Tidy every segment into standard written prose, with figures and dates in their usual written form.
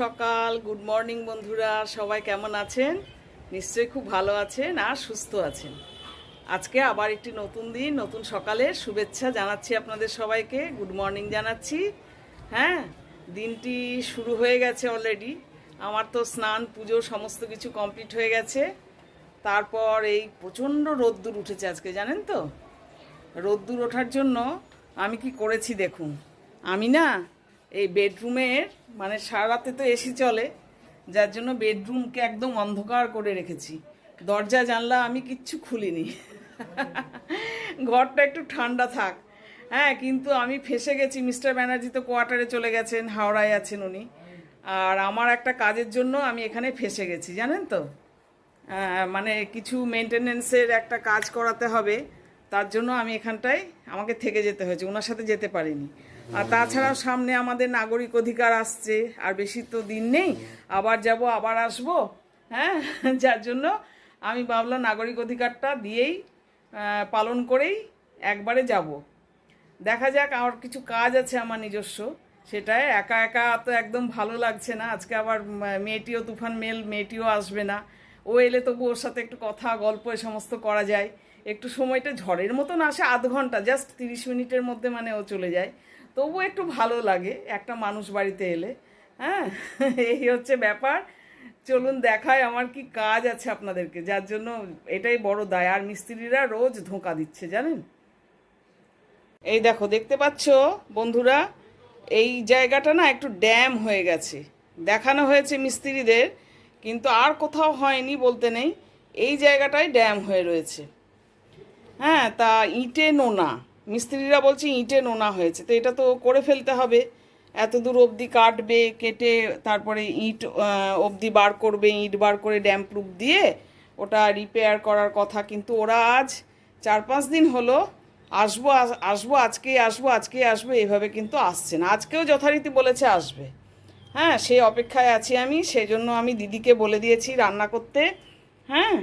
সকাল, good morning বন্ধুরা, সবাই কেমন আছেন? নিশ্চয়ই খুব ভালো আছেন আর সুস্থ আছেন। আজকে আবার একটি নতুন দিন, নতুন সকালের শুভেচ্ছা জানাচ্ছি আপনাদের সবাইকে। গুড মর্নিং জানাচ্ছি। হ্যাঁ, দিনটি শুরু হয়ে গেছে অলরেডি। আমার তো স্নান পুজো সমস্ত কিছু কমপ্লিট হয়ে গেছে। তারপর এই প্রচণ্ড রোদ্দুর উঠেছে আজকে, জানেন তো? রোদ্দুর ওঠার জন্য আমি কি করেছি দেখুন। আমি না এই বেডরুমের মানে সারা রাতে তো এসি চলে, যার জন্য বেডরুমকে একদম অন্ধকার করে রেখেছি। দরজা জানলা আমি কিচ্ছু খুলিনি। ঘরটা একটু ঠান্ডা থাক। হ্যাঁ, কিন্তু আমি ফেঁসে গেছি। মিস্টার ব্যানার্জি তো কোয়ার্টারে চলে গেছেন, হাওড়ায় আছেন উনি। আর আমার একটা কাজের জন্য আমি এখানে ফেঁসে গেছি, জানেন তো? মানে কিছু মেনটেনেন্সের একটা কাজ করাতে হবে, তার জন্য আমি এখানটায় আমাকে থেকে যেতে হয়েছে, ওনার সাথে যেতে পারিনি। আর তাছাড়াও সামনে আমাদের নাগরিক অধিকার আসছে, আর বেশি তো দিন নেই, আবার যাব আবার আসব। হ্যাঁ, যার জন্য আমি ভাবলাম নাগরিক অধিকারটা দিয়েই পালন করেই একবারে যাব। দেখা যাক, আর কিছু কাজ আছে আমার নিজস্ব, সেটাই। একা একা তো একদম ভালো লাগছে না। আজকে আবার মেয়েটিও, তুফান মেয়েটিও আসবে না। ও এলে তবু ওর সাথে একটু কথা গল্প এ সমস্ত করা যায়। একটু সময়টা ঝড়ের মতন আসে, আধ ঘন্টা, জাস্ট 30 মিনিটের মধ্যে মানে ও চলে যায়। তবু একটু ভালো লাগে একটা মানুষ বাড়িতে এলে। হ্যাঁ, এই হচ্ছে ব্যাপার। চলুন দেখায় আমার কি কাজ আছে আপনাদেরকে, যার জন্য এটাই বড় দায়। আর মিস্ত্রিরা রোজ ধোঁকা দিচ্ছে, জানেন? এই দেখো, দেখতে পাচ্ছ বন্ধুরা, এই জায়গাটা না একটু ড্যাম হয়ে গেছে। দেখানো হয়েছে মিস্ত্রিদের, কিন্তু আর কোথাও হয়নি বলতে নেই, এই জায়গাটায় ড্যাম হয়ে রয়েছে। হ্যাঁ, তা ইটে নোনা, মিস্ত্রিরা বলছে ইটে নোনা হয়েছে, তো এটা তো করে ফেলতে হবে। এত দূর অবধি কাটবে, কেটে তারপরে ইট অবধি বার করবে, ইট বার করে ড্যাম প্রুফ দিয়ে ওটা রিপেয়ার করার কথা। কিন্তু ওরা আজ 4-5 দিন হলো আসবো আসবো আজকেই আসবো আজকেই আসবো এভাবে কিন্তু আসছে না। আজকেও যথারীতি বলেছে আসবে। হ্যাঁ, সেই অপেক্ষায় আছি আমি। সেই জন্য আমি দিদিকে বলে দিয়েছি রান্না করতে। হ্যাঁ,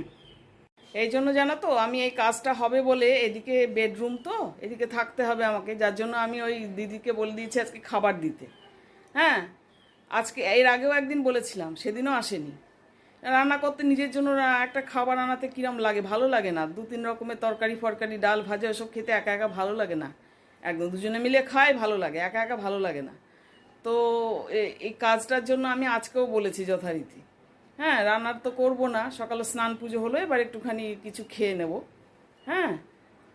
এই জন্য জানো তো, আমি এই কাজটা হবে বলে, এদিকে বেডরুম তো, এদিকে থাকতে হবে আমাকে, যার জন্য আমি ওই দিদিকে বলে দিয়েছি আজকে খাবার দিতে। হ্যাঁ, আজকে এর আগেও একদিন বলেছিলাম, সেদিনও আসেনি। রান্না করতে নিজের জন্য একটা খাবার আনাতে কিরম লাগে, ভালো লাগে না। 2-3 রকমের তরকারি ফরকারি, ডাল ভাজা এসব খেতে একা একা ভালো লাগে না। একদম দুজনে মিলে খায় ভালো লাগে, একা একা ভালো লাগে না। তো এই কাজটার জন্য আমি আজকেও বলেছি যথারীতি। হ্যাঁ, রান্নার তো করবো না, সকালে স্নান পুজো হলো, এবার একটুখানি কিছু খেয়ে নেব। হ্যাঁ,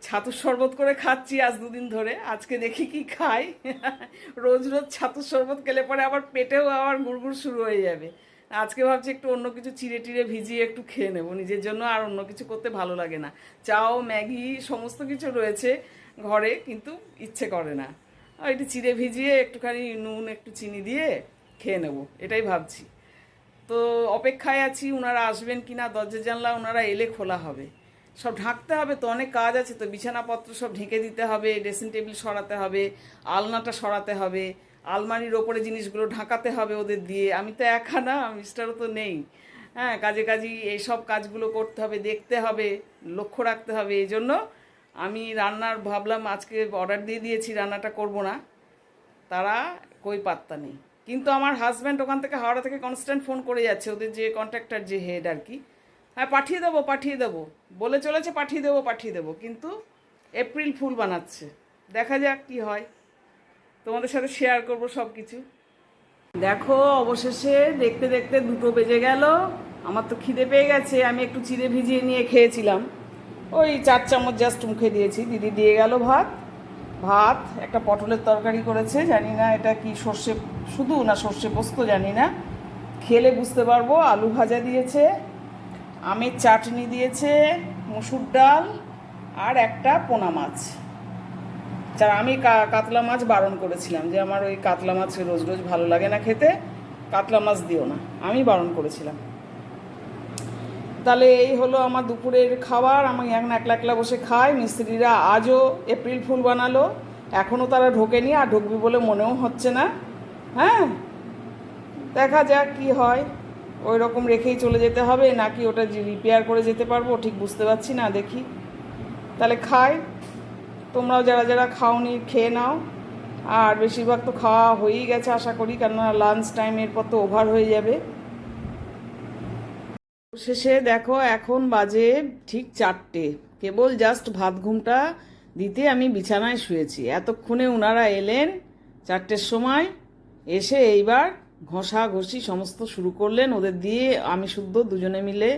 ছাতুর শরবত করে খাচ্ছি আজ 2 দিন ধরে। আজকে দেখি কি খাই। রোজ রোজ ছাতুর শরবত খেলে পরে আবার পেটেও আবার গুড়গুড় শুরু হয়ে যাবে। আজকে ভাবছি একটু অন্য কিছু চিড়ে টিড়ে ভিজিয়ে একটু খেয়ে নেবো নিজের জন্য। আর অন্য কিছু করতে ভালো লাগে না। চাও, ম্যাগি সমস্ত কিছু রয়েছে ঘরে, কিন্তু ইচ্ছে করে না। একটু চিড়ে ভিজিয়ে একটুখানি নুন একটু চিনি দিয়ে খেয়ে নেবো, এটাই ভাবছি। তো অপেক্ষায় আছি ওনারা আসবেন কিনা। দরজা জানলা ওনারা এলে খোলা হবে। সব ঢাকতে হবে তো, অনেক কাজ আছে তো। বিছানাপত্র সব ঢেকে দিতে হবে, ড্রেসিং টেবিল সরাতে হবে, আলনাটা সরাতে হবে, আলমারির ওপরে জিনিসগুলো ঢাকাতে হবে ওদের দিয়ে। আমি তো একা না, মিস্টারও তো নেই। হ্যাঁ, কাজে কাজই এইসব কাজগুলো করতে হবে, দেখতে হবে, লক্ষ্য রাখতে হবে। এই জন্য আমি রান্নার ভাবলাম আজকে অর্ডার দিয়ে দিয়েছি, রান্নাটা করব না। তারা কই পাত্তা নেই। কিন্তু আমার হাজব্যান্ড ওখান থেকে, হাওড়া থেকে কনস্ট্যান্ট ফোন করে যাচ্ছে, ওদের যে কন্ট্রাক্টর, যে হেড আর কি। হ্যাঁ, পাঠিয়ে দেবো বলে চলেছে, পাঠিয়ে দেবো, কিন্তু এপ্রিল ফুল বানাচ্ছে। দেখা যাক কি হয়, তোমাদের সাথে শেয়ার করব সব কিছু। দেখো, অবশেষে দেখতে দেখতে 2টো বেজে গেল। আমার তো খিদে পেয়ে গেছে। আমি একটু চিড়ে ভিজিয়ে নিয়ে খেয়েছিলাম, ওই 4 চামচ জাস্ট মুখে দিয়েছি। দিদি দিয়ে গেল ভাত, একটা পটলের তরকারি করেছে, জানি না এটা কি, সর্ষে শুধু না সর্ষে পোস্ত জানি না, খেলে বুঝতে পারবো। আলু ভাজা দিয়েছে, আমের চাটনি দিয়েছে, মুসুর ডাল, আর একটা পোনা মাছ। আমি কাতলা মাছ বারণ করেছিলাম, যে আমার ওই কাতলা মাছ রোজ রোজ ভালো লাগে না খেতে, কাতলা মাছ দিও না, আমি বারণ করেছিলাম। তাহলে এই হলো আমার দুপুরের খাবার। আমি এখন একলা একলা বসে খাই। মিস্ত্রিরা আজও এপ্রিল ফুল বানালো, এখনও তারা ঢোকেনি, আর ঢুকবি বলে মনেও হচ্ছে না। হ্যাঁ, দেখা যাক কি হয়। ওই রকম রেখেই চলে যেতে হবে, নাকি ওটা রিপেয়ার করে যেতে পারবো ঠিক বুঝতে পারছি না। দেখি, তাহলে খাই। তোমরাও যারা যারা খাওনি খেয়ে নাও। আর বেশিরভাগ তো খাওয়া হয়েই গেছে আশা করি, কেননা লাঞ্চ টাইম এরপর তো ওভার হয়ে যাবে। শেষে দেখো এখন বাজে ঠিক 4টে, কেবল জাস্ট ভাত ঘুমটা দিতে আমি বিছানায় শুয়েছি। এতক্ষণে ওনারা এলেন 4টের সময়, এসে এইবার ঘষাঘষি সমস্ত শুরু করলেন ওদের দিয়ে। আমি শুদ্ধ দুজনে মিলে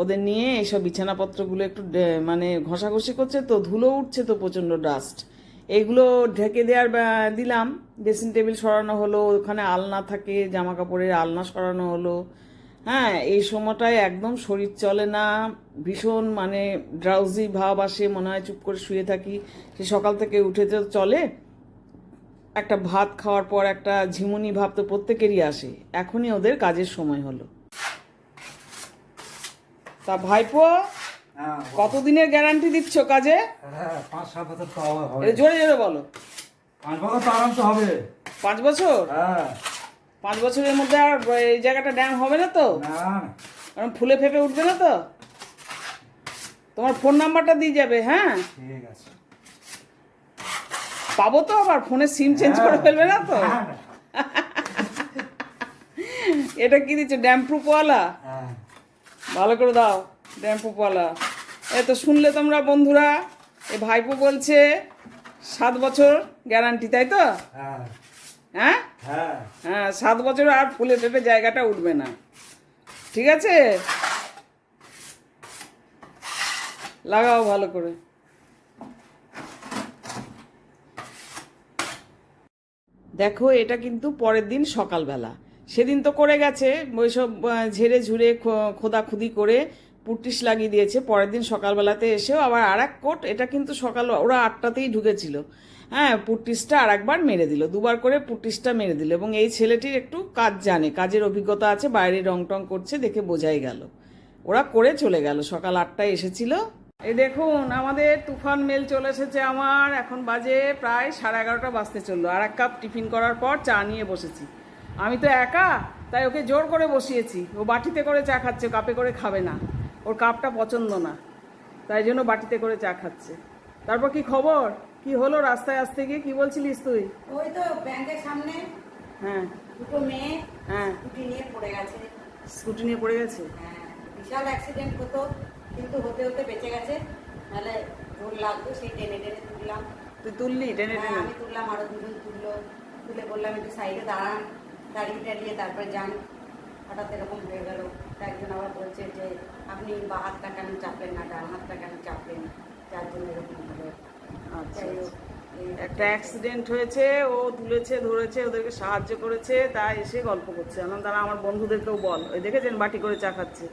ওদের নিয়ে এইসব বিছানাপত্রগুলো একটু মানে ঘষাঘষি করছে, তো ধুলো উঠছে, তো প্রচণ্ড ডাস্ট। এইগুলো ঢেকে দেওয়ার দিলাম, ড্রেসিং টেবিল সরানো হলো, ওখানে আলনা থাকে, জামা কাপড়ের আলনা সরানো হলো। হ্যাঁ, এই সময়টায় একদম শরীর চলে না, ভীষণ মানে ড্রাউজি ভাব আসে, মনে হয় চুপ করে শুয়ে থাকি। সে সকাল থেকে উঠে তো চলে, একটা ভাত খাওয়ার পর একটা ঝিমুনি ভাব তো প্রত্যেকেরই আসে। এখনই ওদের কাজের সময় হলো। তা ভাইপো, কতদিনের গ্যারান্টি দিচ্ছ কাজে? 5-7 বছর তো হবে। জোরে জোরে বলো। 5 বছর তো আরাম তো হবে। 5 বছর? হ্যাঁ। 5 বছরের মধ্যে আর এই জায়গাটা ড্যাম হবে না তো? না, কারণ ফুলে ফেপে উঠবে না তো? তোমার ফোন নাম্বারটা দিয়ে যাবে। হ্যাঁ, ঠিক আছে। পাবো তো, আবার ফোনে সিম চেঞ্জ করে ফেলবে না তো? এটা কি দিচ্ছ, ড্যাম প্রুফওয়ালা? হ্যাঁ। ভালো করে দাও, ড্যাম প্রুফওয়ালা। এ তো শুনলে তোমরা বন্ধুরা, এ ভাইপো বলছে 7 বছর গ্যারান্টি, তাই তো? হ্যাঁ। হ্যাঁ হ্যাঁ। হ্যাঁ, 7 বছর আর ফুলে ফেপে জায়গাটা উঠবে না। ঠিক আছে, লাগাও ভালো করে। দেখো, এটা কিন্তু পরের দিন সকালবেলা। সেদিন তো করে গেছে ওইসব ঝেড়ে ঝুড়ে খোদাখুদি করে পুট্টিস লাগিয়ে দিয়েছে। পরের দিন সকালবেলাতে এসেও আবার আর এক কোট, এটা কিন্তু সকাল ওরা 8টাতেই ঢুকেছিল। হ্যাঁ, পুট্টিসটা আর একবার মেরে দিল, 2বার করে পুট্টিসটা মেরে দিল। এবং এই ছেলেটির একটু কাজ জানে, কাজের অভিজ্ঞতা আছে, বাইরে রং টং করছে দেখে বোঝাই গেল। ওরা করে চলে গেল, সকাল 8টায় এসেছিল। এই দেখুন, আমাদের তুফান মেল চলে এসেছে আমার। এখন বাজে প্রায় 11:30 বাজতে চললো। আর 1 কাপ টিফিন করার পর চা নিয়ে বসেছি। আমি তো একা, তাই ওকে জোর করে বসিয়েছি। ও বাটিতে করে চা খাচ্ছে, কাপে করে খাবে না, ওর কাপটা পছন্দ না, তাই জন্য বাটিতে করে চা খাচ্ছে। তারপর কি খবর, কি হলো রাস্তায় আসতে গিয়ে, কি বলছিলিস তুই? ওই তো ব্যাংকের সামনে হ্যাঁ। দুটো মেয়ে হ্যাঁ, স্কুটি নিয়ে পড়ে গেছে। স্কুটি নিয়ে পড়ে গেছে। হ্যাঁ, বিশাল অ্যাক্সিডেন্ট হতো, কিন্তু হতে হতে বেঁচে গেছে। নাহলে জোর লাগতো, সেই টেনে টেনে তুললাম। তুই তুললি টেনে হ্যাঁ, টেনে? আমি তুললাম, আরো দুজন তুললো। তুলে বললাম একটু সাইডে দাঁড়ান, দাঁড়িয়ে টাড়িয়ে তারপরে যান। হঠাৎ এরকম হয়ে গেল। তা একজন আবার বলছে যে আপনি বা হাতটা কেন চাপলেন না, ডান হাতটা কেন চাপলেন, যার জন্য এরকম হলো। আচ্ছা, যাই হোক, একটা অ্যাক্সিডেন্ট হয়েছে, ও তুলেছে, ধরেছে, ওদেরকে সাহায্য করেছে, তাই এসে গল্প করছে। তারা আমার বন্ধুদেরকেও বল, ওই দেখেছেন বাটি করে চা খাচ্ছে।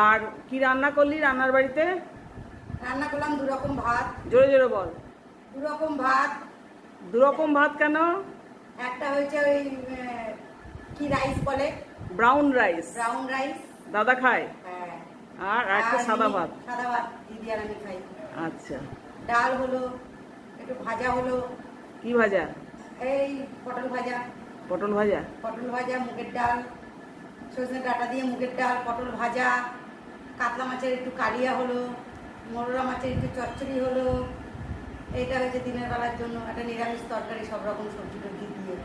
আর কি রান্না করলি রান্নার বাড়িতে? রান্না করলাম 2 রকম ভাত। জোরে জোরে বল। 2 রকম ভাত। 2 রকম ভাত কেন? একটা হয়েছে ওই কি রাইস বলে, ব্রাউন রাইস। Brown rice. দাদা খায়। হ্যাঁ। আর একটা সাদা ভাত। সাদা ভাত দিদি আর আমি খাই। আচ্ছা। ডাল হলো, একটু ভাজা হলো। কি ভাজা? এই পটল ভাজা। পটল ভাজা। পটল ভাজা, মুগের ডাল, সজনে ডাঁটা দিয়ে মুগের ডাল, পটল ভাজা, কাতলা মাছের একটু কালিয়া হলো, মোরলা মাছের একটু চচ্চড়ি হলো। এইটা হয়েছে দিনের বেলার জন্য একটা নিরামিষ তরকারি, সব রকম সবজি টবজি দিয়ে।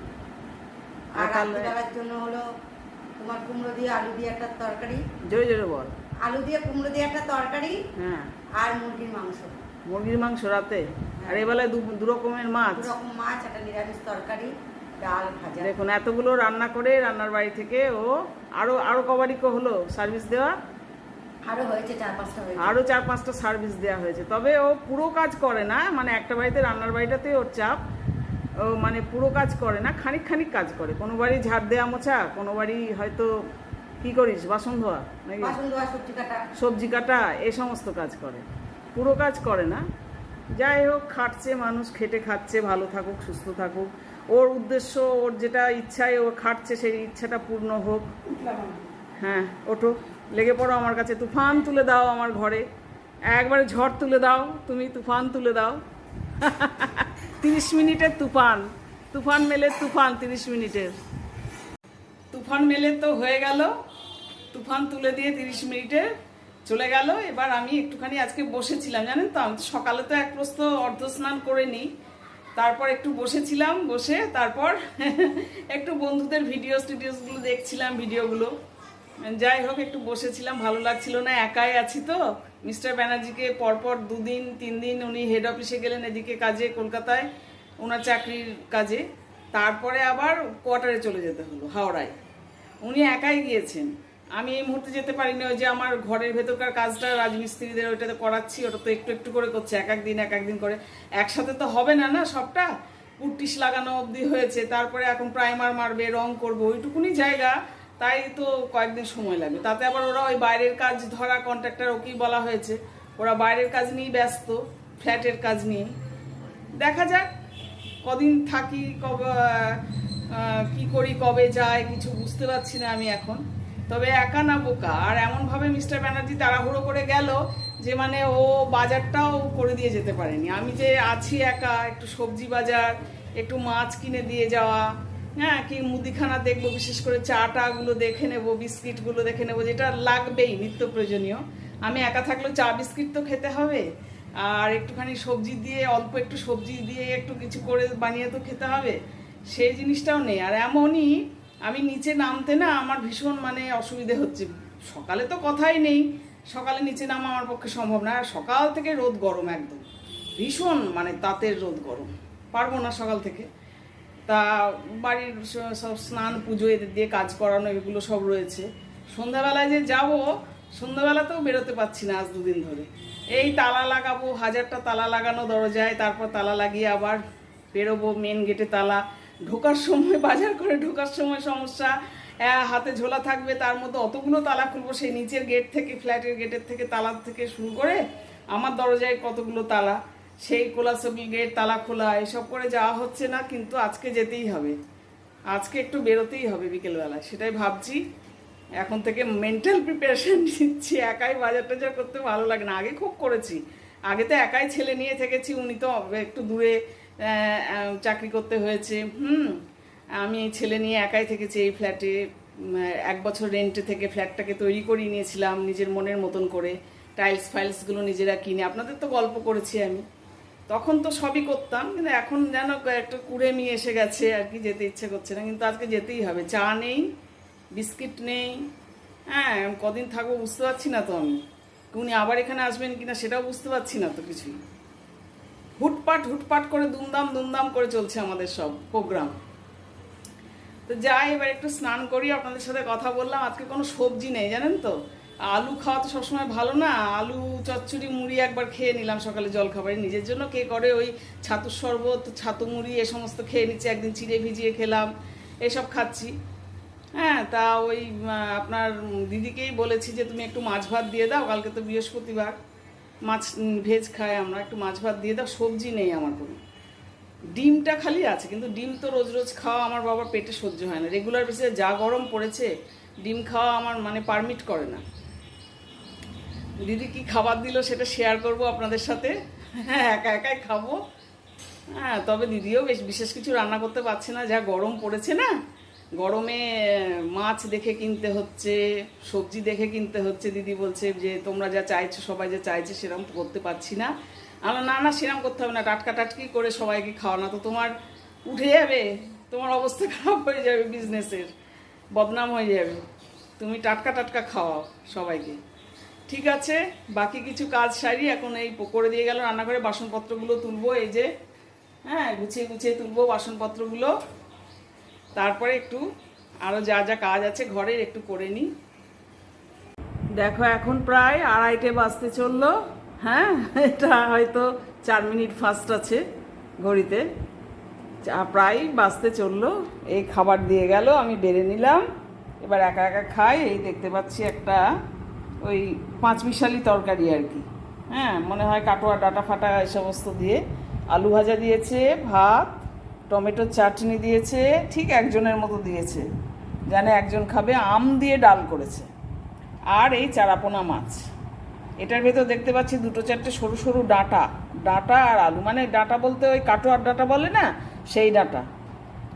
আর রাত্রিবেলার জন্য হলো তোমার কুমড়ো দিয়ে আলু দিয়ে একটা তরকারি। জোরে জোরে বল। আলু দিয়ে কুমড়ো দিয়ে একটা তরকারি। হ্যাঁ। আর মুরগির মাংস। মুরগির মাংস রাতে? আর এবেলায় 2 রকমের মাছ। 2 রকম মাছ, একটা নিরামিষ তরকারি, ডাল ভাজা। দেখুন, এতগুলো রান্না করে রান্নার বাড়ি থেকে ও আরো কবারই হলো সার্ভিস দেওয়া। আরো হয়েছে 4-5টা হয়েছে। আরো 4-5টা সার্ভিস দেওয়া হয়েছে। তবে ও পুরো কাজ করে না, মানে একটা বাড়িতে রান্নার বাড়িটাতে ওর চাপ। ও মানে পুরো কাজ করে না, খানিক খানিক কাজ করে। কোনো বাড়ি ঝাড় দেওয়া মোছা, কোনো বাড়ি হয়তো কি করিস, বাসন ধোয়া নাকি বাসন ধোয়া, সবজি কাটা। সবজি কাটা, এই সমস্ত কাজ করে, পুরো কাজ করে না। যাই হোক, খাটছে মানুষ, খেটে খাচ্ছে, ভালো থাকুক, সুস্থ থাকুক। ওর উদ্দেশ্য, ওর যেটা ইচ্ছায় ও খাটছে, সেই ইচ্ছাটা পূর্ণ হোক। হ্যাঁ, ওঠো, লেগে পড়ো আমার কাছে। তুফান তুলে দাও আমার ঘরে, একবারে ঝড় তুলে দাও, তুমি তুফান তুলে দাও। 30 মিনিটের তুফান, তুফান মেলে তুফান 30 মিনিটের। তুফান মেলে তো হয়ে গেল, তুফান তুলে দিয়ে 30 মিনিটে চলে গেল। এবার আমি একটুখানি আজকে বসেছিলাম, জানেন তো, আমি সকালে তো এক প্রস্ত অর্ধ স্নান করে নিই, তারপর একটু বসেছিলাম, বসে তারপর একটু বন্ধুদের টিডিওসগুলো দেখছিলাম, ভিডিওগুলো। যাই হোক, একটু বসেছিলাম, ভালো লাগছিল না, একাই আছি তো। মিস্টার ব্যানার্জিকে পরপর 2 দিন 3 দিন উনি হেড অফিসে গেলেন এদিকে কাজে, কলকাতায় ওনার চাকরির কাজে, তারপরে আবার কোয়ার্টারে চলে যেতে হলো হাওড়ায়। উনি একাই গিয়েছেন, আমি এই মুহূর্তে যেতে পারিনি। ওই যে আমার ঘরের ভেতরকার কাজটা রাজমিস্ত্রিদের ওইটাতে করাচ্ছি, ওটা তো একটু একটু করে করছে, এক একদিন করে, একসাথে তো হবে না না সবটা। পুট্টিস লাগানো অবধি হয়েছে, তারপরে এখন প্রাইমার মারবে, রং করবো, ওইটুকুনি জায়গা, তাই তো কয়েকদিন সময় লাগবে। তাতে আবার ওরা ওই বাইরের কাজ ধরা কন্ট্রাক্টর, ওকেই বলা হয়েছে, ওরা বাইরের কাজ নিয়েই ব্যস্ত, ফ্ল্যাটের কাজ নিয়ে। দেখা যাক কদিন থাকি, কবে কি করি, কবে যায় কিছু বুঝতে পারছি না আমি এখন। তবে একা না বোকা, আর এমনভাবে মিস্টার ব্যানার্জি তাড়াহুড়ো করে গেল যে মানে ও বাজারটাও করে দিয়ে যেতে পারেনি। আমি যে আছি একা, একটু সবজি বাজার, একটু মাছ কিনে দিয়ে যাওয়া, হ্যাঁ, কি মুদিখানা দেখবো, বিশেষ করে চাটাগুলো দেখে নেবো, বিস্কিটগুলো দেখে নেবো, যেটা লাগবেই নিত্য প্রয়োজনীয়। আমি একা থাকলেও চা বিস্কিট তো খেতে হবে, আর একটুখানি সবজি দিয়ে, অল্প একটু সবজি দিয়ে একটু কিছু করে বানিয়ে তো খেতে হবে, সেই জিনিসটাও নেই। আর এমনই আমি নিচে নামতে না আমার ভীষণ মানে অসুবিধে হচ্ছে। সকালে তো কথাই নেই, সকালে নিচে নামা আমার পক্ষে সম্ভব না। আর সকাল থেকে রোদ গরম, একদম ভীষণ মানে তাতের রোদ গরম, পারবো না সকাল থেকে। তা বাড়ির সব স্নান পুজো এদের দিয়ে কাজ করানো এগুলো সব রয়েছে। সন্ধ্যাবেলায় যে যাব, সন্ধ্যাবেলাতেও বেরোতে পারছি না আজ 2 দিন ধরে। এই তালা লাগাবো, 1000টা তালা লাগানো দরজায়, তারপর তালা লাগিয়ে আবার বেরোবো, মেন গেটে তালা, ঢোকার সময় বাজার করে ঢোকার সময় সমস্যা, হাতে ঝোলা থাকবে, তার মধ্যে অতগুলো তালা খুলবো, সেই নিচের গেট থেকে, ফ্ল্যাটের গেটের থেকে, তালা থেকে শুরু করে আমার দরজায় কতগুলো তালা, সেই কোলাসবি গেট, তালা খোলা, এসব করে যাওয়া হচ্ছে না। কিন্তু আজকে যেতেই হবে, আজকে একটু বেরোতেই হবে বিকেলবেলায়, সেটাই ভাবছি। এখন থেকে মেন্টাল প্রিপারেশন নিচ্ছি। একাই বাজার টাজার করতে ভালো লাগে না, আগে খুব করেছি, আগে তো একাই ছেলে নিয়ে থেকেছি, উনি তো একটু দূরে চাকরি করতে হয়েছে, আমি ছেলে নিয়ে একাই থেকেছি এই ফ্ল্যাটে। 1 বছর রেন্টে থেকে ফ্ল্যাটটাকে তৈরি করিয়ে নিয়েছিলাম নিজের মনের মতন করে, টাইলস ফাইলসগুলো নিজেরা কিনে, আপনাদের তো গল্প করেছি আমি। তখন তো সবই করতাম, কিন্তু এখন যেন একটা কুড়েমি এসে গেছে আর কি, যেতে ইচ্ছে করছে না। কিন্তু আজকে যেতেই হবে, চা নেই, বিস্কিট নেই, হ্যাঁ, কদিন থাকবো বুঝতে পারছি না তো আমি। উনি আবার এখানে আসবেন কিনা সেটাও বুঝতে পারছি না তো কিছুই। হুটপাট করে দুমদাম করে চলছে আমাদের সব প্রোগ্রাম। তো যাই, এবার একটু স্নান করি, আপনাদের সাথে কথা বললাম। আজকে কোনো সবজি নেই জানেন তো, আলু খাওয়া তো সবসময় ভালো না, আলু চচ্চড়ি মুড়ি একবার খেয়ে নিলাম সকালে জলখাবারে, নিজের জন্য কে করে ওই ছাতুর শরবত, ছাতু মুড়ি এ সমস্ত খেয়ে নিচ্ছে, একদিন চিড়ে ভিজিয়ে খেলাম, এসব খাচ্ছি। হ্যাঁ, তা ওই আপনার দিদিকেই বলেছি যে তুমি একটু মাছ ভাত দিয়ে দাও, কালকে তো বৃহস্পতিবার, মাছ ভেজ খাই আমরা, একটু মাছ ভাত দিয়ে দাও। সবজি নেই আমার কোনো, ডিমটা খালি আছে, কিন্তু ডিম তো রোজ রোজ খাওয়া আমার বাবার পেটে সহ্য হয় না, রেগুলার বেসিসে যা গরম পড়েছে ডিম খাওয়া আমার মানে পারমিট করে না। দিদি কি খাবার দিল সেটা শেয়ার করব আপনাদের সাথে, হ্যাঁ, একাই খাবো। হ্যাঁ, তবে দিদিও বিশেষ কিছু রান্না করতে পারছে না, যা গরম পড়েছে না, গরমে মাছ দেখে কিনতে হচ্ছে, সবজি দেখে কিনতে হচ্ছে। দিদি বলছে যে তোমরা যা চাইছো, সবাই যা চাইছে সেরকম করতে পারছি না। আমরা না সেরকম করতে হবে না, টাটকি করে সবাইকে খাওয়ানো তো তোমার উঠে যাবে, তোমার অবস্থা খারাপ হয়ে যাবে, বিজনেসের বদনাম হয়ে যাবে, তুমি টাটকা খাওয়াও সবাইকে। ঠিক আছে, বাকি কিছু কাজ সারি, এখন এই করে দিয়ে গেল রান্নাঘরে, বাসনপত্রগুলো তুলবো, এই যে, হ্যাঁ, গুছিয়ে তুলবো বাসনপত্রগুলো, তারপরে একটু আরও যা কাজ আছে ঘরের একটু করে নিই। দেখো এখন প্রায় 2:30 বাজতে চললো, হ্যাঁ, এটা হয়তো 4 মিনিট ফাস্ট আছে ঘড়িতে, প্রায় বাজতে চললো। এই খাবার দিয়ে গেল, আমি বেড়ে নিলাম, এবার একা খাই। এই দেখতে পাচ্ছি একটা ওই 5 মিশালি তরকারি আর কি, হ্যাঁ, মনে হয় কাটোয়া ডাটা ফাটা এই সমস্ত দিয়ে, আলু ভাজা দিয়েছে, ভাত, টমেটোর চাটনি দিয়েছে, ঠিক একজনের মতো দিয়েছে, জানে একজন খাবে, আম দিয়ে ডাল করেছে, আর এই চারাপোনা মাছ। এটার ভেতর দেখতে পাচ্ছি 2-4টে সরু ডাটা আর আলু, মানে ডাটা বলতে ওই কাটোয়ার ডাটা বলে না, সেই ডাটা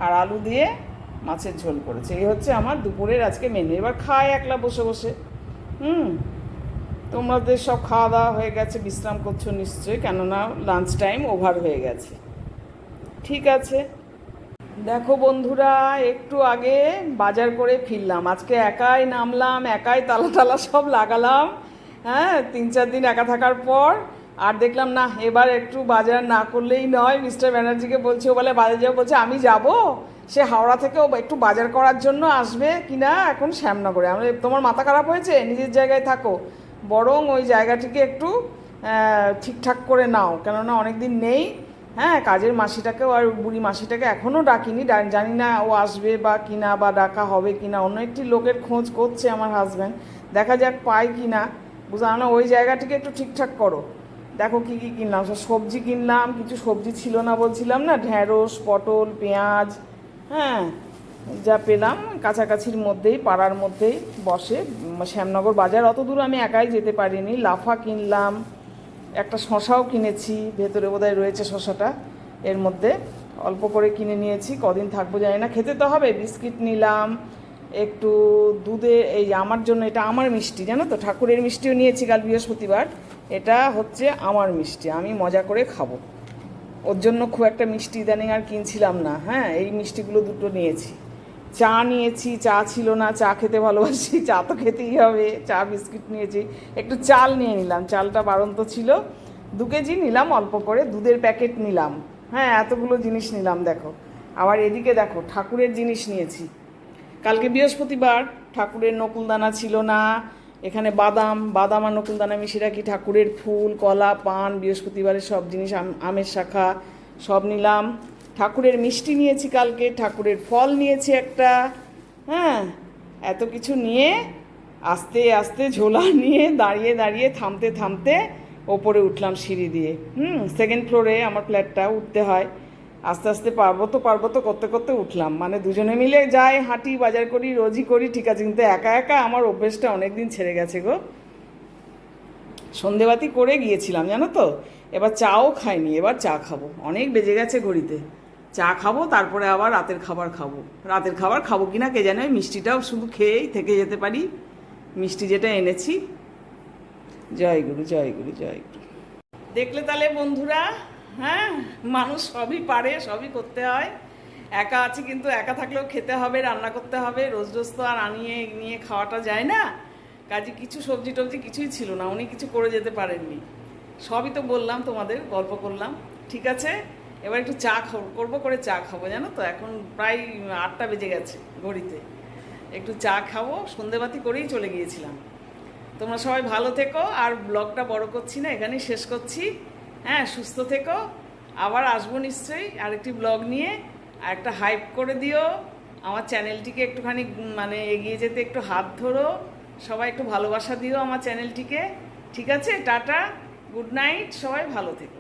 আর আলু দিয়ে মাছের ঝোল করেছে। এই হচ্ছে আমার দুপুরের আজকে মেনু। এবার খাই একলা বসে বসে। তোমাদের সব খাওয়া দাওয়া হয়ে গেছে, বিশ্রাম করছো নিশ্চয়ই, কেননা লাঞ্চ টাইম ওভার হয়ে গেছে। ঠিক আছে। দেখো বন্ধুরা, একটু আগে বাজার করে ফিরলাম। আজকে একাই নামলাম, একাই তালা টালা সব লাগালাম। হ্যাঁ, 3-4 দিন একা থাকার পর আর দেখলাম না, এবার একটু বাজার না করলেই নয়। মিস্টার ব্যানার্জিকে বলছে, ও বলে বাজার যাবো, বলছে আমি যাব। সে হাওড়া থেকে ও একটু বাজার করার জন্য আসবে কিনা এখন শ্যামনগরে। আমরা, তোমার মাথা খারাপ হয়েছে, নিজের জায়গায় থাকো, বরং ওই জায়গাটিকে একটু ঠিকঠাক করে নাও, কেননা অনেক দিন নেই। হ্যাঁ, কাজের মাসিটাকেও আর বুড়ি মাসিটাকে এখনও ডাকিনি, জানি না ও আসবে বা কিনা, বা ডাকা হবে কিনা। অন্য একটি লোকের খোঁজ করছে আমার হাজব্যান্ড, দেখা যাক পাই কিনা, বুঝলাম না। ওই জায়গাটিকে একটু ঠিকঠাক করো। দেখো কী কী কিনলাম, সব সবজি কিনলাম, কিছু সবজি ছিল না বলছিলাম না, ঢ্যাঁড়স, পটল, পেঁয়াজ, হ্যাঁ, যা পেলাম কাছাকাছির মধ্যেই, পাড়ার মধ্যেই বসে। শ্যামনগর বাজার অত দূর আমি একাই যেতে পারিনি। লাফা কিনলাম, একটা শশাও কিনেছি, ভেতরে বোধহয় রয়েছে শশাটা, এর মধ্যে অল্প করে কিনে নিয়েছি, কদিন থাকবো জানি না, খেতে তো হবে। বিস্কিট নিলাম, একটু দুধে, এই আমার জন্য, এটা আমার মিষ্টি জানো তো, ঠাকুরের মিষ্টিও নিয়েছি কাল বৃহস্পতিবার। এটা হচ্ছে আমার মিষ্টি, আমি মজা করে খাবো। ওর জন্য খুব একটা মিষ্টি ইদানিং আর কিনছিলাম না। হ্যাঁ, এই মিষ্টিগুলো দুটো নিয়েছি। চা নিয়েছি, চা ছিল না, চা খেতে ভালোবাসি, চা তো খেতেই হবে। চা, বিস্কিট নিয়েছি, একটু চাল নিয়ে নিলাম, চালটা বাড়ন্ত ছিল, 2 কেজি নিলাম অল্প করে। দুধের প্যাকেট নিলাম। হ্যাঁ, এতগুলো জিনিস নিলাম। দেখো, আবার এদিকে দেখো ঠাকুরের জিনিস নিয়েছি। কালকে বৃহস্পতিবার, ঠাকুরের নকুলদানা ছিল না, এখানে বাদাম আর নকুলদানা মিশিয়ে রাখি, ঠাকুরের ফুল, কলা, পান, বৃহস্পতিবারের সব জিনিস, আমের শাখা সব নিলাম। ঠাকুরের মিষ্টি নিয়েছি কালকে, ঠাকুরের ফল নিয়েছি একটা। হ্যাঁ, এত কিছু নিয়ে আস্তে আস্তে ঝোলা নিয়ে দাঁড়িয়ে দাঁড়িয়ে থামতে থামতে ওপরে উঠলাম সিঁড়ি দিয়ে। 2nd ফ্লোরে আমার ফ্ল্যাটটা, উঠতে হয়। আস্তে আস্তে পারবো তো করতে করতে উঠলাম। মানে দুজনে মিলে যাই, হাঁটি, বাজার করি, রোজই করি, ঠিক আছে, কিন্তু একা একা আমার অভ্যেসটা অনেক দিন ছেড়ে গেছে গো। সন্ধেবাতি করে গিয়েছিলাম জানো তো, এবার চাও খাইনি, এবার চা খাবো। অনেক বেজে গেছে ঘড়িতে, চা খাবো, তারপরে আবার রাতের খাবার খাবো। রাতের খাবার খাবো কিনা কে জানে, মিষ্টিটাও শুধু খেয়েই থেকে যেতে পারি, মিষ্টি যেটা এনেছি। জয় গুরু, জয় গুরু, জয় গুরু। দেখলে তাহলে বন্ধুরা, হ্যাঁ, মানুষ সবই পারে, সবই করতে হয়। একা আছি কিন্তু একা থাকলেও খেতে হবে, রান্না করতে হবে, রোজ রোজ তো আর আনিয়ে নিয়ে খাওয়াটা যায় না। কাজে কিছু সবজি টবজি কিছুই ছিল না, উনি কিছু করে যেতে পারেননি। সবই তো বললাম তোমাদের, গল্প করলাম। ঠিক আছে, এবার একটু চা করবো, করে চা খাবো জানো তো। এখন প্রায় 8টা বেজে গেছে ঘড়িতে, একটু চা খাবো। সন্ধেবাতি করেই চলে গিয়েছিলাম। তোমরা সবাই ভালো থেকো, আর ব্লগটা বড় করছি না, এখানেই শেষ করছি। হ্যাঁ, সুস্থ থেকো, আবার আসবো নিশ্চয়ই আরেকটি ব্লগ নিয়ে। আর একটা হাইপ করে দিও, আমার চ্যানেলটিকে একটুখানি মানে এগিয়ে যেতে একটু হাত ধরো, সবাই একটু ভালোবাসা দিও আমার চ্যানেলটিকে। ঠিক আছে, টাটা, গুড নাইট, সবাই ভালো থেকো।